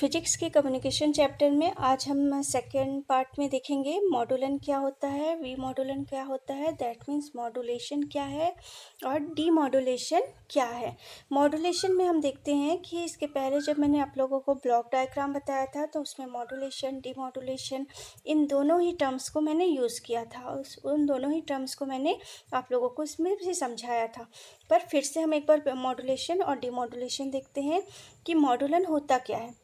Physics के communication chapter में आज हम सेकेंड पार्ट में देखेंगे मॉड्यूलन क्या होता है, वी मॉड्यूलन क्या होता है, दैट मीन्स मॉड्यूलेशन क्या है और डी मॉड्यूलेशन क्या है। मॉड्यूलेशन में हम देखते हैं कि इसके पहले जब मैंने आप लोगों को ब्लॉक डायग्राम बताया था तो उसमें मॉड्यूलेशन, डी मॉड्यूलेशन इन दोनों ही टर्म्स को मैंने यूज़ किया था। उन दोनों ही टर्म्स को मैंने आप लोगों को इसमें भी समझाया था। पर फिर से हम एक बार मॉड्यूलेशन और डी मॉड्यूलेशन देखते हैं कि मॉड्यूलन होता क्या है।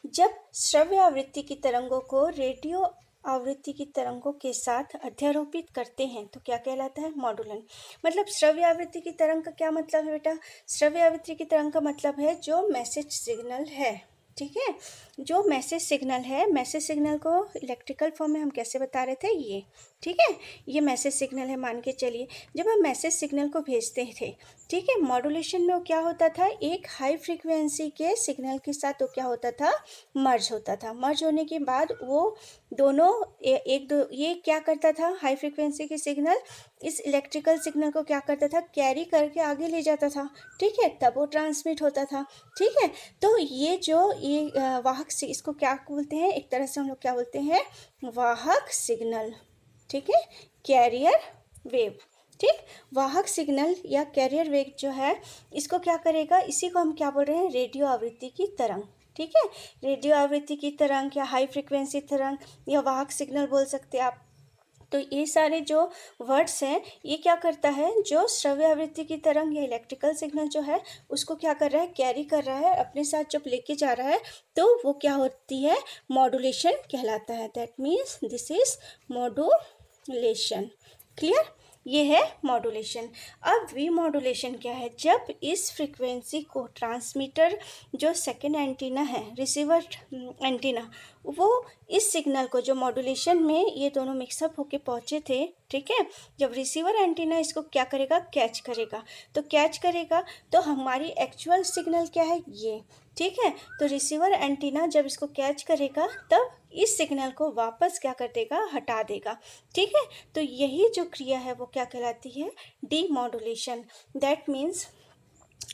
जब श्रव्य आवृत्ति की तरंगों को रेडियो आवृत्ति की तरंगों के साथ अध्यारोपित करते हैं तो क्या कहलाता है, मॉड्यूलन। मतलब श्रव्य आवृत्ति की तरंग का क्या मतलब है बेटा, श्रव्य आवृत्ति की तरंग का मतलब है जो मैसेज सिग्नल है, ठीक है। जो मैसेज सिग्नल है, मैसेज सिग्नल को इलेक्ट्रिकल फॉर्म में हम कैसे बता रहे थे, ये ठीक है, ये मैसेज सिग्नल है मान के चलिए। जब हम मैसेज सिग्नल को भेजते थे, ठीक है, मॉड्यूलेशन में वो क्या होता था, एक हाई फ्रीक्वेंसी के सिग्नल के साथ वो क्या होता था, मर्ज होता था। मर्ज होने के बाद वो दोनों ये क्या करता था, हाई फ्रीक्वेंसी के सिग्नल इस इलेक्ट्रिकल सिग्नल को क्या करता था, कैरी करके आगे ले जाता था, ठीक है, तब वो ट्रांसमिट होता था, ठीक है। तो ये जो ये वाहक से इसको क्या बोलते हैं, एक तरह से हम लोग क्या बोलते हैं, वाहक सिग्नल, ठीक है, कैरियर वेव, ठीक। वाहक सिग्नल या कैरियर वेव जो है इसको क्या करेगा, इसी को हम क्या बोल रहे हैं, रेडियो आवृत्ति की तरंग, ठीक है। रेडियो आवृत्ति की तरंग या हाई फ्रिक्वेंसी तरंग या वाहक सिग्नल बोल सकते हैं आप। तो ये सारे जो वर्ड्स हैं ये क्या करता है, जो श्रव्य आवृत्ति की तरंग या इलेक्ट्रिकल सिग्नल जो है उसको क्या कर रहा है, कैरी कर रहा है अपने साथ, जब लेके जा रहा है तो वो क्या होती है, मॉड्यूलेशन कहलाता है। That means this is modulation. Clear, ये है मॉड्यूलेशन। अब वी मॉड्यूलेशन क्या है, जब इस फ्रीक्वेंसी को ट्रांसमीटर जो सेकेंड एंटीना है, रिसीवर एंटीना, वो इस सिग्नल को जो मॉड्यूलेशन में ये दोनों मिक्सअप होके पहुँचे थे, ठीक है, जब रिसीवर एंटीना इसको क्या करेगा, कैच करेगा, तो कैच करेगा तो हमारी एक्चुअल सिग्नल क्या है, ये, ठीक है। तो रिसीवर एंटीना जब इसको कैच करेगा तब इस सिग्नल को वापस क्या कर देगा, हटा देगा, ठीक है। तो यही जो क्रिया है वो क्या कहलाती है, डीमॉड्यूलेशन। दैट मीन्स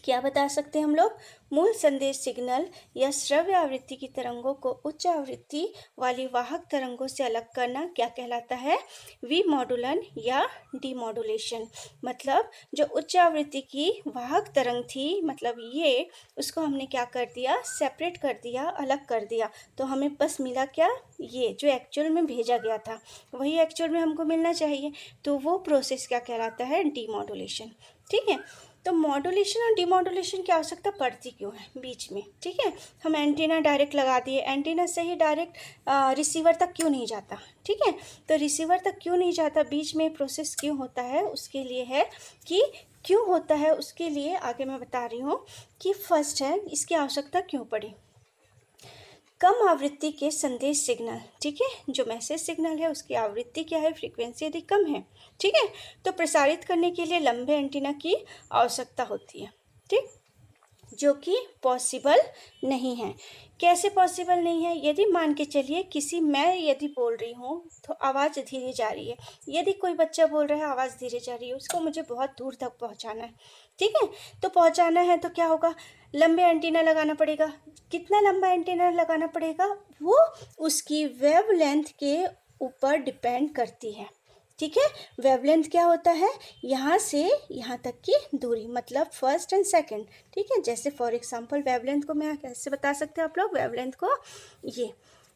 क्या बता सकते हैं हम लोग, मूल संदेश सिग्नल या श्रव्य आवृत्ति की तरंगों को उच्च आवृत्ति वाली वाहक तरंगों से अलग करना क्या कहलाता है, विमॉड्यूलन या डीमॉड्यूलेशन। मतलब जो उच्च आवृत्ति की वाहक तरंग थी, मतलब ये, उसको हमने क्या कर दिया, सेपरेट कर दिया, अलग कर दिया, तो हमें बस मिला क्या, ये जो एक्चुअल में भेजा गया था वही एक्चुअल में हमको मिलना चाहिए, तो वो प्रोसेस क्या कहलाता है, डीमॉड्यूलेशन, ठीक है। तो मॉड्यूलेशन और डीमॉड्यूलेशन की आवश्यकता पड़ती क्यों है बीच में, ठीक है। हम एंटीना डायरेक्ट लगा दिए, एंटीना से ही डायरेक्ट रिसीवर तक क्यों नहीं जाता, ठीक है। तो रिसीवर तक क्यों नहीं जाता, बीच में प्रोसेस क्यों होता है, उसके लिए है कि क्यों होता है, उसके लिए आगे मैं बता रही हूँ कि फर्स्ट है इसकी आवश्यकता क्यों पड़ी। कम आवृत्ति के संदेश सिग्नल, ठीक है, जो मैसेज सिग्नल है उसकी आवृत्ति क्या है, फ्रीक्वेंसी यदि कम है, ठीक है, तो प्रसारित करने के लिए लंबे एंटीना की आवश्यकता होती है, ठीक, जो कि पॉसिबल नहीं है। कैसे पॉसिबल नहीं है, यदि मान के चलिए मैं यदि बोल रही हूँ तो आवाज़ धीरे जा रही है, यदि कोई बच्चा बोल रहा है आवाज़ धीरे जा रही है, उसको मुझे बहुत दूर तक पहुँचाना है, ठीक है। तो पहुँचाना है तो क्या होगा, लंबे एंटीना लगाना पड़ेगा। कितना लंबा एंटीना लगाना पड़ेगा, वो उसकी वेवलेंथ के ऊपर डिपेंड करती है, ठीक है। वेवलेंथ क्या होता है, यहाँ से यहाँ तक की दूरी, मतलब फर्स्ट एंड सेकंड, ठीक है। जैसे फॉर एग्जांपल वेवलेंथ को मैं कैसे बता सकते हैं आप लोग, वेवलेंथ को ये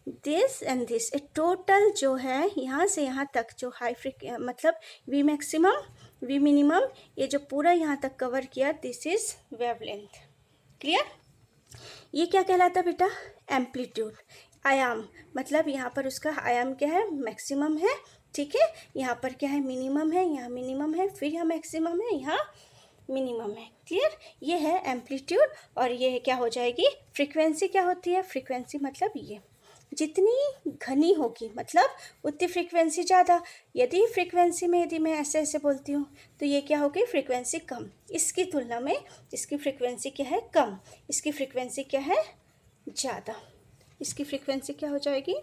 this and this, A total जो है यहाँ से यहाँ तक जो मतलब वी मैक्सिमम वी मिनिमम, ये जो पूरा यहाँ तक कवर किया, दिस इज वेवलेंथ। क्लियर, ये क्या कहलाता है बेटा, एम्पलीट्यूड, आयाम, मतलब यहाँ पर उसका आयाम क्या है, मैक्सिमम है, ठीक है, यहाँ पर क्या है, मिनिमम है, यहाँ मिनिमम है, फिर यहाँ मैक्सिमम है, यहाँ मिनिमम है। क्लियर, ये है एम्पलीट्यूड और ये क्या हो जाएगी, फ्रीक्वेंसी क्या होती है, फ्रीक्वेंसी मतलब ये जितनी घनी होगी मतलब उतनी फ्रीक्वेंसी ज़्यादा, यदि फ्रीक्वेंसी में यदि मैं ऐसे ऐसे बोलती हूँ तो ये क्या होगी, फ्रीक्वेंसी कम, इसकी तुलना में इसकी फ्रीक्वेंसी क्या है, कम, इसकी फ्रीक्वेंसी क्या है, ज़्यादा, इसकी फ्रीक्वेंसी क्या हो जाएगी,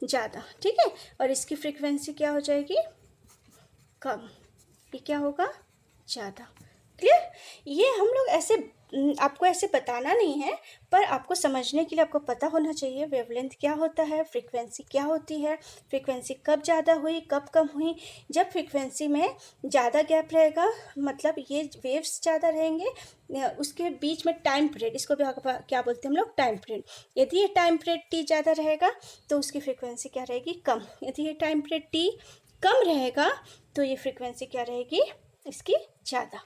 ज़्यादा, ठीक है, और इसकी फ्रीक्वेंसी क्या हो जाएगी, कम, ये क्या होगा, ज़्यादा। क्लियर, ये हम लोग ऐसे आपको ऐसे बताना नहीं है, पर आपको समझने के लिए आपको पता होना चाहिए वेवलेंथ क्या होता है, फ्रीक्वेंसी क्या होती है, फ्रीक्वेंसी कब ज़्यादा हुई कब कम हुई। जब फ्रीक्वेंसी में ज़्यादा गैप रहेगा, मतलब ये वेव्स ज़्यादा रहेंगे, उसके बीच में टाइम पीरियड, इसको भी क्या बोलते हैं हम लोग, टाइम पीरियड। यदि ये टाइम पीरियड टी ज़्यादा रहेगा तो उसकी फ्रीक्वेंसी क्या रहेगी, कम। यदि ये टाइम पीरियड टी कम रहेगा तो ये फ्रीक्वेंसी क्या रहेगी, इसकी ज़्यादा।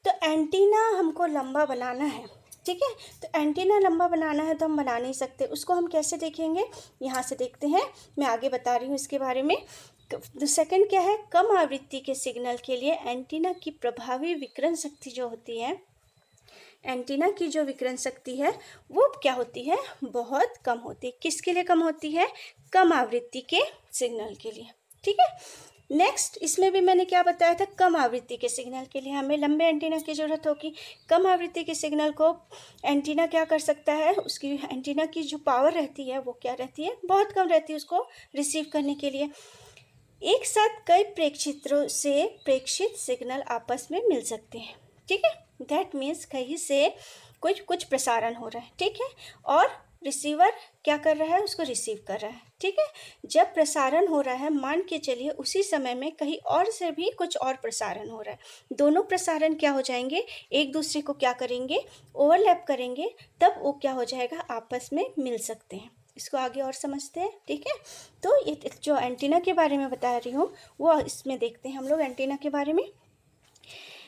तो एंटीना हमको लंबा बनाना है, ठीक है। तो एंटीना लंबा बनाना है तो हम बना नहीं सकते, उसको हम कैसे देखेंगे, यहाँ से देखते हैं, मैं आगे बता रही हूँ इसके बारे में। तो सेकंड क्या है, कम आवृत्ति के सिग्नल के लिए एंटीना की प्रभावी विकिरण शक्ति जो होती है, एंटीना की जो विकिरण शक्ति है वो क्या होती है, बहुत कम होती है। किसके लिए कम होती है, कम आवृत्ति के सिग्नल के लिए, ठीक है। नेक्स्ट, इसमें भी मैंने क्या बताया था, कम आवृत्ति के सिग्नल के लिए हमें लंबे एंटीना की ज़रूरत होगी। कम आवृत्ति के सिग्नल को एंटीना क्या कर सकता है, उसकी एंटीना की जो पावर रहती है वो क्या रहती है, बहुत कम रहती है उसको रिसीव करने के लिए। एक साथ कई प्रेक्षित्रों से प्रेक्षित सिग्नल आपस में मिल सकते हैं, ठीक है। दैट मीन्स कहीं से कुछ प्रसारण हो रहा है, ठीक है, और रिसीवर क्या कर रहा है, उसको रिसीव कर रहा है, ठीक है। जब प्रसारण हो रहा है, मान के चलिए उसी समय में कहीं और से भी कुछ और प्रसारण हो रहा है, दोनों प्रसारण क्या हो जाएंगे, एक दूसरे को क्या करेंगे, ओवरलैप करेंगे, तब वो क्या हो जाएगा, आपस में मिल सकते हैं। इसको आगे और समझते हैं, ठीक है। तो ये जो एंटीना के बारे में बता रही हूँ वो इसमें देखते हैं हम लोग एंटीना के बारे में।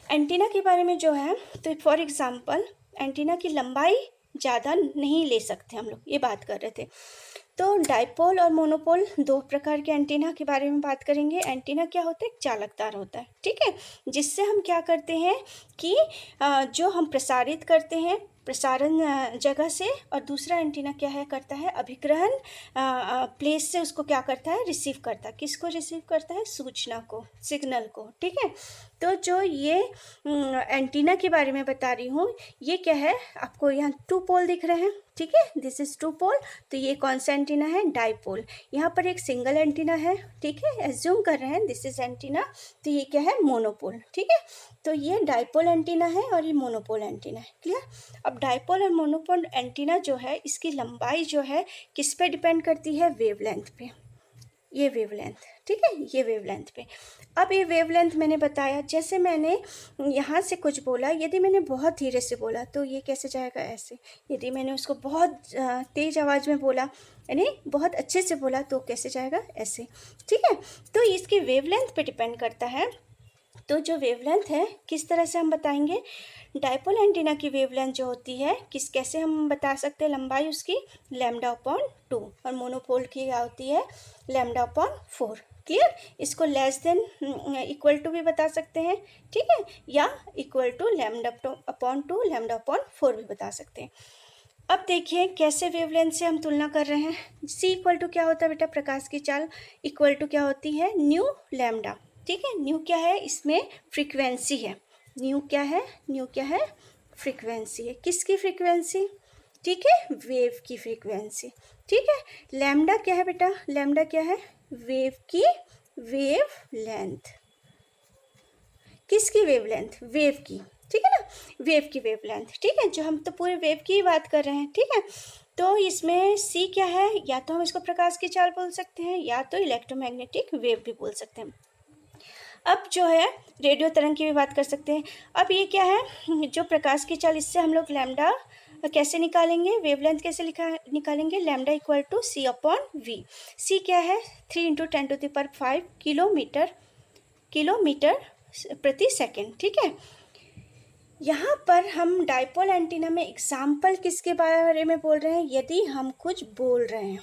एंटीना के बारे में जो है, तो फॉर एग्जांपल एंटीना की लंबाई ज़्यादा नहीं ले सकते हम लोग, ये बात कर रहे थे। तो डाइपोल और मोनोपोल, दो प्रकार के एंटीना के बारे में बात करेंगे। एंटीना क्या होता है, चालक तार होता है, ठीक है, जिससे हम क्या करते हैं कि जो हम प्रसारित करते हैं प्रसारण जगह से, और दूसरा एंटीना क्या है, करता है अभिग्रहण प्लेस से उसको क्या करता है, रिसीव करता है। किसको रिसीव करता है, सूचना को, सिग्नल को, ठीक है। तो जो ये एंटीना के बारे में बता रही हूँ, ये क्या है, आपको यहाँ 2 पोल दिख रहे हैं, ठीक है, दिस इज 2 पोल। तो ये कौन सा एंटीना है, डाइपोल। यहाँ पर एक सिंगल एंटीना है, ठीक है, एज्यूम कर रहे हैं दिस इज एंटीना, तो ये क्या है, मोनोपोल, ठीक है। तो ये डाइपोल एंटीना है और ये मोनोपोल एंटीना है, क्लियर। अब डाइपोल और मोनोपोल एंटीना जो है, इसकी लंबाई जो है किस पे डिपेंड करती है, वेवलेंथ पे, ये वेवलेंथ, ठीक है, ये वेवलेंथ पे। अब ये वेवलेंथ मैंने बताया, जैसे मैंने यहाँ से कुछ बोला, यदि मैंने बहुत धीरे से बोला तो ये कैसे जाएगा, ऐसे। यदि मैंने उसको बहुत तेज़ आवाज़ में बोला, यानी बहुत अच्छे से बोला, तो कैसे जाएगा, ऐसे, ठीक है। तो इसकी वेवलेंथ पे डिपेंड करता है। तो जो वेवलेंथ है किस तरह से हम बताएंगे, डाइपोल एंटीना की वेवलेंथ जो होती है कैसे हम बता सकते हैं, लंबाई उसकी λ/2, और मोनोपोल की क्या होती है, λ/4, क्लियर। इसको लेस देन इक्वल टू भी बता सकते हैं, ठीक है, या इक्वल टू λ/2 λ/4 भी बता सकते हैं। अब देखिए कैसे वेवलेंथ से हम तुलना कर रहे हैं। c इक्वल टू क्या होता है बेटा, प्रकाश की चाल, इक्वल टू क्या होती है, न्यू लैम्डा, ठीक है। न्यू क्या है, इसमें फ्रीक्वेंसी है, न्यू क्या है, न्यू क्या है, फ्रीक्वेंसी है, किसकी फ्रीक्वेंसी, ठीक है, वेव की फ्रीक्वेंसी, ठीक है। लैम्डा क्या है बेटा, लैम्डा क्या है, वेव की वेव लेंथ, किसकी वेवलेंथ, वेव की, ठीक है ना, वेव की वेवलेंथ, ठीक है, जो हम तो पूरे वेव की ही बात कर रहे हैं, ठीक है। तो इसमें c क्या है, या तो हम इसको प्रकाश की चाल बोल सकते हैं, या तो इलेक्ट्रोमैग्नेटिक वेव भी बोल सकते हैं। अब जो है रेडियो तरंग की भी बात कर सकते हैं। अब ये क्या है, जो प्रकाश की चाल, इससे हम लोग लैम्डा कैसे निकालेंगे, वेवलेंथ कैसे निकालेंगे, lambda equal to c/v। c क्या है, 3 × 10⁵ किलोमीटर प्रति सेकेंड, ठीक है। यहाँ पर हम डाइपोल एंटीना में एग्जाम्पल किसके बारे में बोल रहे हैं, यदि हम कुछ बोल रहे हैं,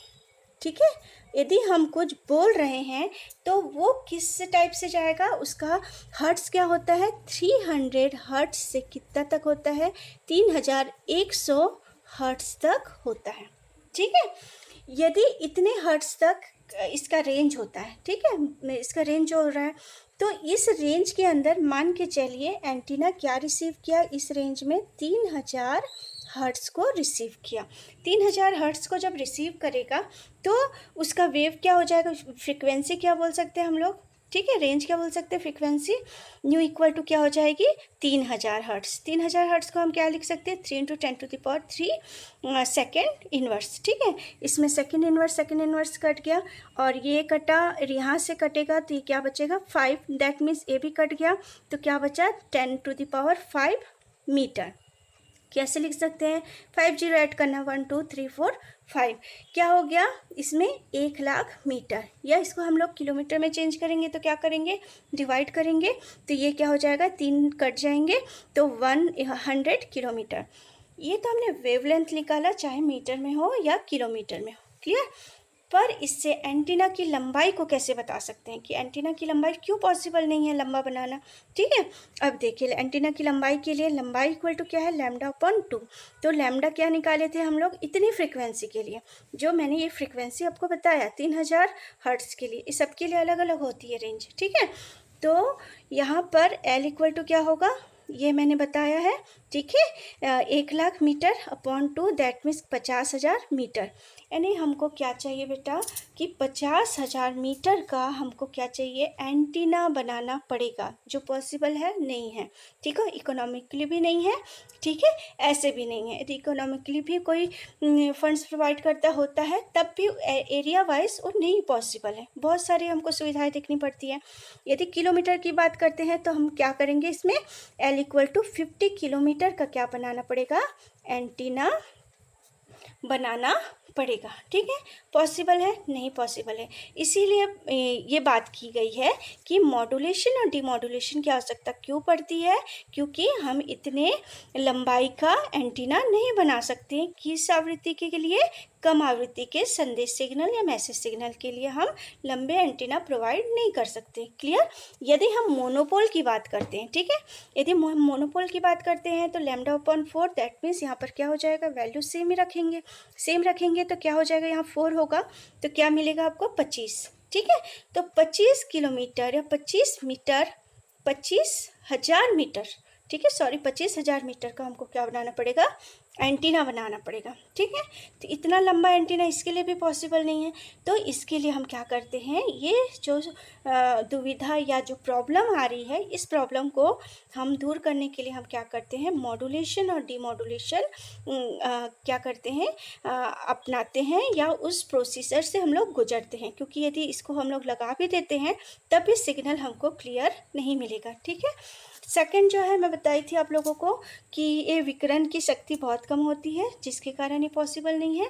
ठीक है, यदि हम कुछ बोल रहे हैं तो वो किस टाइप से जाएगा, उसका हर्ट्स क्या होता है, 300 हर्ट्स से कितना तक होता है, 3100 हर्ट्स तक होता है, ठीक है। यदि इतने हर्ट्स तक इसका रेंज होता है, ठीक है, इसका रेंज जो हो रहा है, तो इस रेंज के अंदर मान के चलिए एंटीना क्या रिसीव किया, इस रेंज में 3000 हर्ट्स को रिसीव किया। 3000 हर्ट्स को जब रिसीव करेगा तो उसका वेव क्या हो जाएगा, फ्रीक्वेंसी क्या बोल सकते हैं हम लोग, ठीक है। रेंज क्या बोल सकते हैं, फ्रीक्वेंसी न्यू इक्वल टू क्या हो जाएगी 3000 हर्ट्स। 3000 हर्ट्स को हम क्या लिख सकते हैं 3 × 10⁻³ सेकेंड इनवर्स। ठीक है, इसमें सेकेंड इनवर्स कट गया और ये कटा, यहाँ से कटेगा तो ये क्या बचेगा 5, दैट मीन्स ये भी कट गया तो क्या बचा 10⁵ मीटर। कैसे लिख सकते हैं 5 0 ऐड करना 1 2 3 4 5 क्या हो गया इसमें 1,00,000 मीटर, या इसको हम लोग किलोमीटर में चेंज करेंगे तो क्या करेंगे डिवाइड करेंगे तो ये क्या हो जाएगा 3 कट जाएंगे तो 100 किलोमीटर। ये तो हमने वेवलेंथ निकाला, चाहे मीटर में हो या किलोमीटर में हो, क्लियर। पर इससे एंटीना की लंबाई को कैसे बता सकते हैं कि एंटीना की लंबाई क्यों पॉसिबल नहीं है लंबा बनाना। ठीक है, अब देखिए एंटीना की लंबाई के लिए लंबाई इक्वल टू क्या है λ/2। तो लैम्डा क्या निकाले थे हम लोग इतनी फ्रीक्वेंसी के लिए, जो मैंने ये फ्रीक्वेंसी आपको बताया 3000 हर्ट्ज़ के लिए, इस सब के लिए अलग अलग होती है रेंज। ठीक है, तो यहाँ पर L इक्वल टू क्या होगा ये मैंने बताया है। ठीक है, 1,00,000 metre upon 2 that means 50,000 metre. यानी हमको क्या चाहिए बेटा कि 50,000 मीटर का हमको क्या चाहिए एंटीना बनाना पड़ेगा, जो पॉसिबल है नहीं है। ठीक है, इकोनॉमिकली भी नहीं है, ठीक है, ऐसे भी नहीं है। यदि इकोनॉमिकली भी कोई फंड्स प्रोवाइड करता होता है तब भी एरिया वाइज वो नहीं पॉसिबल है, बहुत सारी हमको सुविधाएं देखनी पड़ती है। यदि किलोमीटर की बात करते हैं तो हम क्या करेंगे इसमें L इक्वल टू 50 किलोमीटर का क्या बनाना पड़ेगा एंटीना बनाना पड़ेगा। ठीक है, पॉसिबल है नहीं पॉसिबल है, इसीलिए ये बात की गई है कि मॉड्यूलेशन और डीमॉड्यूलेशन की आवश्यकता क्यों पड़ती है, क्योंकि हम इतने लंबाई का एंटीना नहीं बना सकते। किस आवृत्ति के लिए, कम आवृत्ति के संदेश सिग्नल या मैसेज सिग्नल के लिए हम लंबे एंटीना प्रोवाइड नहीं कर सकते। क्लियर। यदि हम मोनोपोल की बात करते हैं, ठीक है, यदि हम मोनोपोल की बात करते हैं तो λ/4 दैट मीन्स यहाँ पर क्या हो जाएगा वैल्यू सेम रखेंगे तो क्या हो जाएगा यहाँ 4 होगा तो क्या मिलेगा आपको 25। ठीक है, तो 25 किलोमीटर या 25 मीटर 25,000 मीटर, ठीक है, सॉरी 25,000 मीटर का हमको क्या बनाना पड़ेगा एंटीना बनाना पड़ेगा। ठीक है, तो इतना लंबा एंटीना इसके लिए भी पॉसिबल नहीं है। तो इसके लिए हम क्या करते हैं, ये जो दुविधा या जो प्रॉब्लम आ रही है इस प्रॉब्लम को हम दूर करने के लिए हम क्या करते हैं मॉड्यूलेशन और डीमॉड्यूलेशन क्या करते हैं अपनाते हैं, या उस प्रोसीजर से हम लोग गुजरते हैं, क्योंकि यदि इसको हम लोग लगा भी देते हैं तब भी सिग्नल हमको क्लियर नहीं मिलेगा। ठीक है, सेकंड जो है मैं बताई थी आप लोगों को कि ये विकिरण की शक्ति बहुत कम होती है जिसके कारण ये पॉसिबल नहीं है।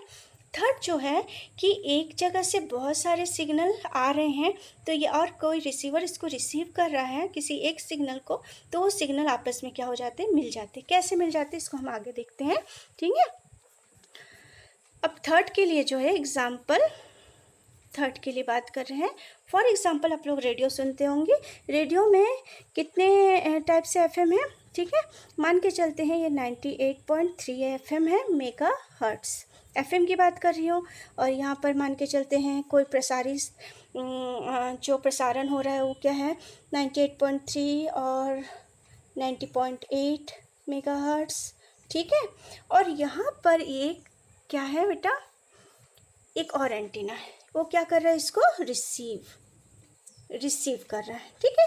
थर्ड जो है कि एक जगह से बहुत सारे सिग्नल आ रहे हैं तो ये और कोई रिसीवर इसको रिसीव कर रहा है किसी एक सिग्नल को, तो वो सिग्नल आपस में क्या हो जाते हैं मिल जाते हैं। कैसे मिल जाते हैं इसको हम आगे देखते हैं। ठीक है, अब थर्ड के लिए जो है एग्जाम्पल थर्ड के लिए बात कर रहे हैं। फॉर एग्जाम्पल आप लोग रेडियो सुनते होंगे, रेडियो में कितने टाइप से एफएम है। ठीक है, मान के चलते हैं ये 98.3 एफएम है मेगा हर्ट्स, एफएम की बात कर रही हूँ। और यहाँ पर मान के चलते हैं कोई प्रसारित जो प्रसारण हो रहा है वो क्या है 98.3 और 90.8 मेगा हर्ट्स। ठीक है, और यहाँ पर एक क्या है बेटा एक और एंटीना है, वो क्या कर रहा है इसको रिसीव कर रहा है। ठीक है,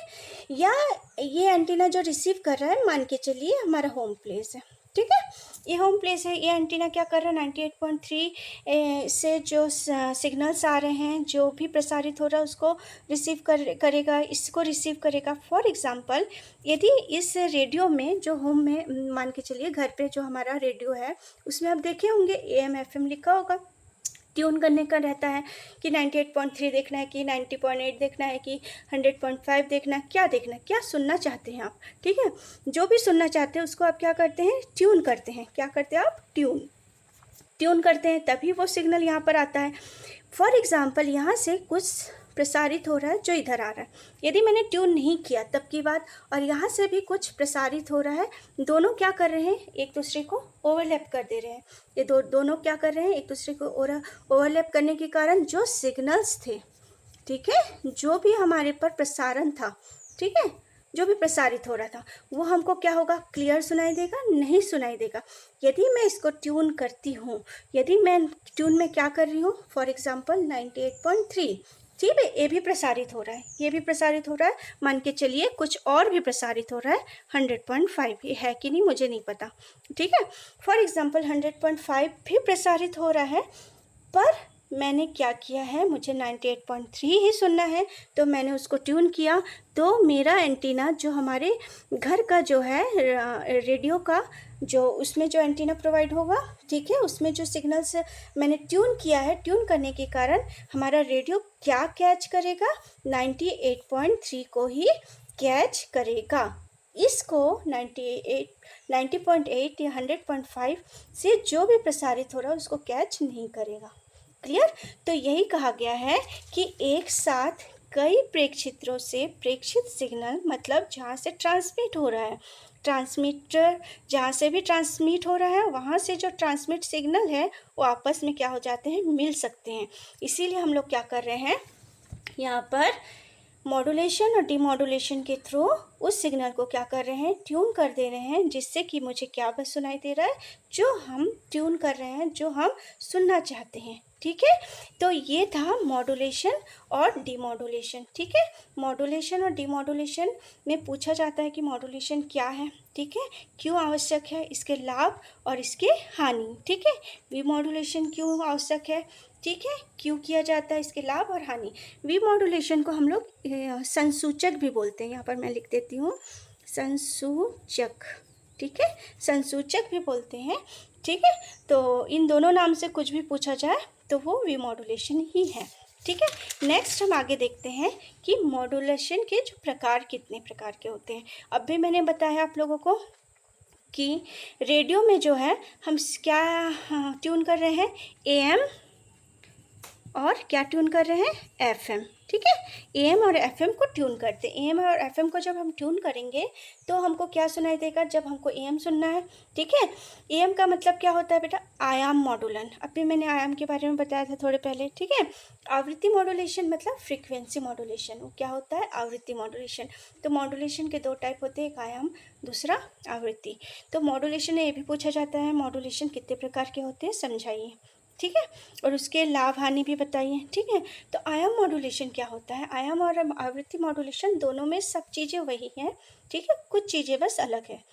या ये एंटीना जो रिसीव कर रहा है मान के चलिए हमारा होम प्लेस है। ठीक है, ये होम प्लेस है, ये एंटीना क्या कर रहा है 98.3 से जो सिग्नल्स आ रहे हैं जो भी प्रसारित हो रहा है उसको रिसीव करेगा, इसको रिसीव करेगा। फॉर एग्जांपल यदि इस रेडियो में जो होम में मान के चलिए घर पे जो हमारा रेडियो है उसमें आप देखे होंगे AM FM लिखा होगा, ट्यून करने का रहता है कि 98.3 देखना है कि 90.8 देखना है कि 100.5 देखना है, क्या देखना है, क्या सुनना चाहते हैं आप। ठीक है, जो भी सुनना चाहते हैं उसको आप क्या करते हैं ट्यून करते हैं। क्या करते हैं आप ट्यून करते हैं, तभी वो सिग्नल यहाँ पर आता है। फॉर एग्जांपल यहाँ से कुछ प्रसारित हो रहा है जो इधर आ रहा है, यदि मैंने ट्यून नहीं किया तब की बात, और यहाँ से भी कुछ प्रसारित हो रहा है, दोनों क्या कर रहे हैं एक दूसरे को ओवरलैप कर दे रहे हैं। ये दोनों क्या कर रहे हैं एक दूसरे को ओवरलैप करने के कारण जो सिग्नल्स थे, ठीक है, जो भी हमारे पर प्रसारण था, ठीक है, जो भी प्रसारित हो रहा था वो हमको क्या होगा क्लियर सुनाई देगा नहीं सुनाई देगा। यदि मैं इसको ट्यून करती हूँ, यदि मैं ट्यून में क्या कर रही हूँ फॉर एग्जांपल 98.3, ठीक है, ये भी प्रसारित हो रहा है, ये भी प्रसारित हो रहा है, मान के चलिए कुछ और भी प्रसारित हो रहा है 100.5, ये है कि नहीं मुझे नहीं पता। ठीक है, फॉर एग्जांपल 100.5 भी प्रसारित हो रहा है, पर मैंने क्या किया है, मुझे 98.3 ही सुनना है, तो मैंने उसको ट्यून किया, तो मेरा एंटीना जो हमारे घर का जो है रेडियो का जो उसमें जो एंटीना प्रोवाइड होगा, ठीक है, उसमें जो सिग्नल्स मैंने ट्यून किया है, ट्यून करने के कारण हमारा रेडियो क्या कैच करेगा, 98.3 को ही कैच करेगा। इसको 90.8 या 100.5 से जो भी प्रसारित हो रहा है उसको कैच नहीं करेगा। क्लियर? तो यही कहा गया है कि एक साथ कई प्रेक्षित्रों से प्रेक्षित सिग्नल, मतलब जहाँ से ट्रांसमिट हो रहा है, ट्रांसमीटर जहाँ से भी ट्रांसमिट हो रहा है वहाँ से जो ट्रांसमिट सिग्नल है वो आपस में क्या हो जाते हैं, मिल सकते हैं। इसीलिए हम लोग क्या कर रहे हैं, यहाँ पर मॉड्यूलेशन और डीमॉड्यूलेशन के थ्रू उस सिग्नल को क्या कर रहे हैं, ट्यून कर दे रहे हैं, जिससे कि मुझे क्या बस सुनाई दे रहा है, जो हम ट्यून कर रहे हैं, जो हम सुनना चाहते हैं। ठीक है, तो ये था मॉड्यूलेशन और डीमॉड्यूलेशन। ठीक है, मॉड्यूलेशन और डीमॉड्यूलेशन में पूछा जाता है कि मॉड्यूलेशन क्या है, ठीक है, क्यों आवश्यक है, इसके लाभ और इसके हानि। ठीक है, डीमॉड्यूलेशन क्यों आवश्यक है, ठीक है, क्यों किया जाता है, इसके लाभ और हानि। वी मॉड्यूलेशन को हम लोग संसूचक भी बोलते हैं, यहाँ पर मैं लिख देती हूँ संसूचक। ठीक है, संसूचक भी बोलते हैं। ठीक है, तो इन दोनों नाम से कुछ भी पूछा जाए तो वो वी मॉड्यूलेशन ही है। ठीक है, नेक्स्ट हम आगे देखते हैं कि मॉड्यूलेशन के जो प्रकार कितने प्रकार के होते हैं। अब भी मैंने बताया आप लोगों को कि रेडियो में जो है हम क्या ट्यून कर रहे हैं, AM और क्या ट्यून कर रहे हैं, FM। ठीक है, AM और FM को ट्यून करते हैं। AM और FM को जब हम ट्यून करेंगे तो हमको क्या सुनाई देगा, जब हमको AM सुनना है। ठीक है, AM का मतलब क्या होता है बेटा, आयाम मॉड्यूलन। अभी मैंने आयाम के बारे में बताया था थोड़े पहले। ठीक है, आवृत्ति मॉड्यूलेशन मतलब फ्रीक्वेंसी मॉड्यूलेशन, वो क्या होता है, आवृत्ति मॉड्यूलेशन। तो मॉड्यूलेशन के दो टाइप होते हैं, एक आयाम, दूसरा आवृत्ति। तो मॉड्यूलेशन में ये भी पूछा जाता है, मॉड्यूलेशन कितने प्रकार के होते हैं समझाइए। ठीक है, और उसके लाभ हानि भी बताइए। ठीक है, तो आयाम मॉड्यूलेशन क्या होता है, आयाम और आवृत्ति मॉड्यूलेशन दोनों में सब चीज़ें वही हैं। ठीक है, कुछ चीज़ें बस अलग है।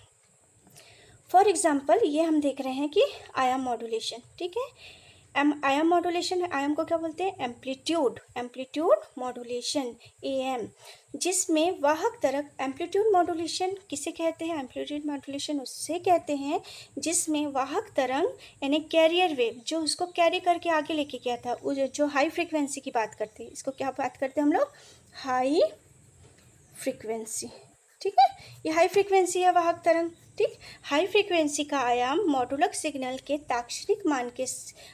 फॉर एग्जाम्पल ये हम देख रहे हैं कि आयाम मॉड्यूलेशन। ठीक है, आयाम मॉड्यूलेशन, आयाम को क्या बोलते हैं, एम्पलीट्यूड, एम्पलीट्यूड मॉड्यूलेशन, AM, जिसमें वाहक तरंग, एम्पलीट्यूड मॉड्यूलेशन किसे कहते हैं, एम्पलीट्यूड मॉड्यूलेशन उससे कहते हैं जिसमें वाहक तरंग यानी कैरियर वेव, जो उसको कैरी करके आगे लेके गया था, जो हाई फ्रिक्वेंसी की बात करते हैं, इसको क्या बात करते हैं हम लोग, हाई फ्रिक्वेंसी। ठीक है, ये हाई फ्रिक्वेंसी है वाहक तरंग। ठीक, हाई फ्रिक्वेंसी का आयाम मॉड्यूलक सिग्नल के ताक्षणिक मान के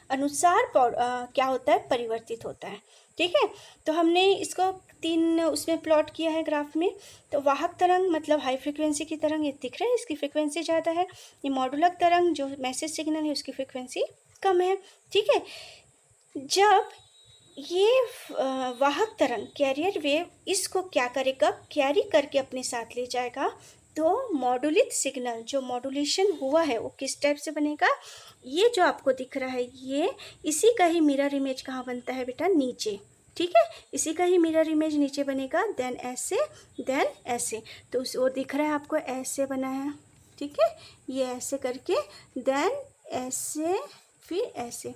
अनुसार क्या होता है, परिवर्तित होता है। ठीक है, तो हमने इसको 3 उसमें प्लॉट किया है ग्राफ में। तो वाहक तरंग मतलब हाई फ्रिक्वेंसी की तरंग, ये दिख रहा है, इसकी फ्रिक्वेंसी ज़्यादा है। ये मॉड्यूलक तरंग जो मैसेज सिग्नल है उसकी फ्रिक्वेंसी कम है। ठीक है, जब ये वाहक तरंग कैरियर वेव इसको क्या करेगा, कैरी करके अपने साथ ले जाएगा, तो मॉड्यूलित सिग्नल जो मॉड्यूलेशन हुआ है वो किस टाइप से बनेगा, ये जो आपको दिख रहा है, ये इसी का ही मिरर इमेज कहाँ बनता है बेटा, नीचे। ठीक है, इसी का ही मिरर इमेज नीचे बनेगा, देन ऐसे, देन ऐसे। तो वो दिख रहा है आपको, ऐसे बना है। ठीक है, ये ऐसे करके, देन ऐसे, फिर ऐसे।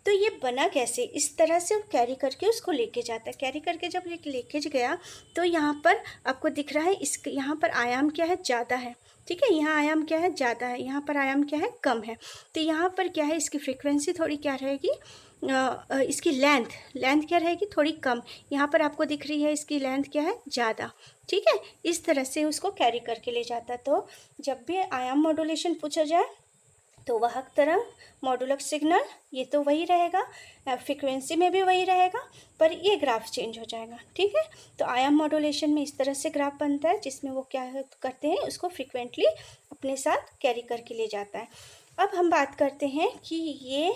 तो ये बना कैसे, इस तरह से कैरी करके उसको लेके जाता है। कैरी करके जब लेके गया तो यहाँ पर आपको दिख रहा है, इसके यहाँ पर आयाम क्या है, ज़्यादा है। ठीक है, यहाँ आयाम क्या है, ज़्यादा है, यहाँ पर आयाम क्या है, कम है। तो यहाँ पर क्या है, इसकी फ्रीक्वेंसी थोड़ी क्या रहेगी, इसकी लेंथ क्या रहेगी, थोड़ी कम। यहाँ पर आपको दिख रही है इसकी लेंथ क्या है, ज़्यादा। ठीक है, इस तरह से उसको कैरी करके ले जाता है। तो जब भी आयाम मॉड्यूलेशन पूछा जाए तो वाहक तरंग, मॉड्यूलक सिग्नल, ये तो वही रहेगा, फ्रीक्वेंसी में भी वही रहेगा, पर ये ग्राफ चेंज हो जाएगा। ठीक है, तो आयाम मॉड्यूलेशन में इस तरह से ग्राफ बनता है, जिसमें वो क्या करते हैं, उसको फ्रीक्वेंटली अपने साथ कैरी करके ले जाता है। अब हम बात करते हैं कि ये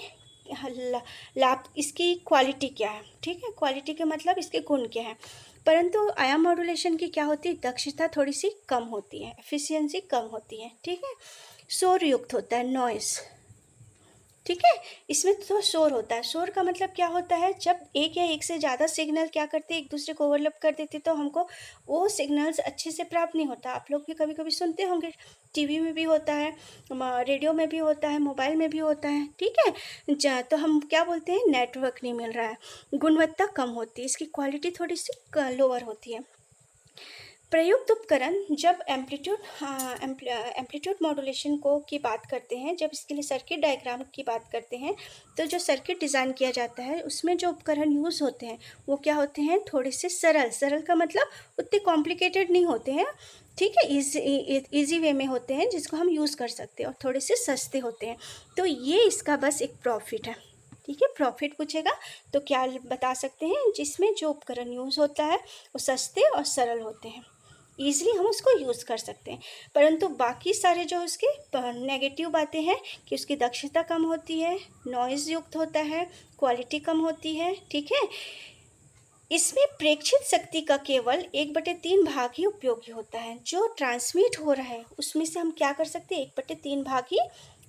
लाभ, इसकी क्वालिटी क्या है। ठीक है, क्वालिटी के मतलब इसके गुण क्या है। परंतु आयाम मॉड्यूलेशन की क्या होती है, दक्षता थोड़ी सी कम होती है, एफिशिएंसी कम होती है। ठीक है, शोर युक्त होता है, नॉइस, ठीक है। इसमें तो शोर होता है। शोर का मतलब क्या होता है, जब एक या एक से ज़्यादा सिग्नल क्या करते हैं, एक दूसरे को ओवरलैप कर देते, तो हमको वो सिग्नल्स अच्छे से प्राप्त नहीं होता। आप लोग भी कभी कभी सुनते होंगे, टीवी में भी होता है, रेडियो में भी होता है, मोबाइल में भी होता है, ठीक है। तो हम क्या बोलते हैं, नेटवर्क नहीं मिल रहा है, गुणवत्ता कम होती है, इसकी क्वालिटी थोड़ी सी लोअर होती है। प्रयुक्त उपकरण जब एम्पलीट्यूड मॉड्यूलेशन को की बात करते हैं, जब इसके लिए सर्किट डायग्राम की बात करते हैं, तो जो सर्किट डिज़ाइन किया जाता है उसमें जो उपकरण यूज़ होते हैं वो क्या होते हैं, थोड़े से सरल। सरल का मतलब उतने कॉम्प्लिकेटेड नहीं होते हैं, ठीक है, इजी वे में होते हैं जिसको हम यूज़ कर सकते हैं, और थोड़े से सस्ते होते हैं। तो ये इसका बस एक प्रॉफिट है, ठीक है। प्रॉफिट पूछेगा तो क्या बता सकते हैं, जिसमें जो उपकरण यूज़ होता है वो सस्ते और सरल होते हैं, ईज़िली हम उसको यूज़ कर सकते हैं। परंतु बाकी सारे जो उसके नेगेटिव बातें हैं कि उसकी दक्षता कम होती है, नॉइज़ युक्त होता है, क्वालिटी कम होती है, ठीक है। इसमें प्रेक्षित शक्ति का केवल 1/3 भाग ही उपयोगी होता है। जो ट्रांसमिट हो रहा है उसमें से हम क्या कर सकते हैं, 1/3 भाग ही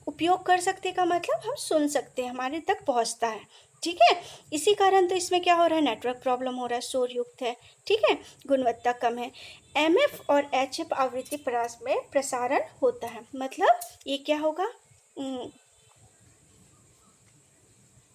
उपयोग कर सकते का मतलब हम सुन सकते हैं, हमारे तक पहुंचता है, ठीक है। इसी कारण तो इसमें क्या हो रहा है, नेटवर्क प्रॉब्लम हो रहा है, शोर युक्त है, ठीक है, गुणवत्ता कम है। एमएफ और एचएफ आवृत्ति परास में प्रसारण होता है, मतलब ये क्या होगा,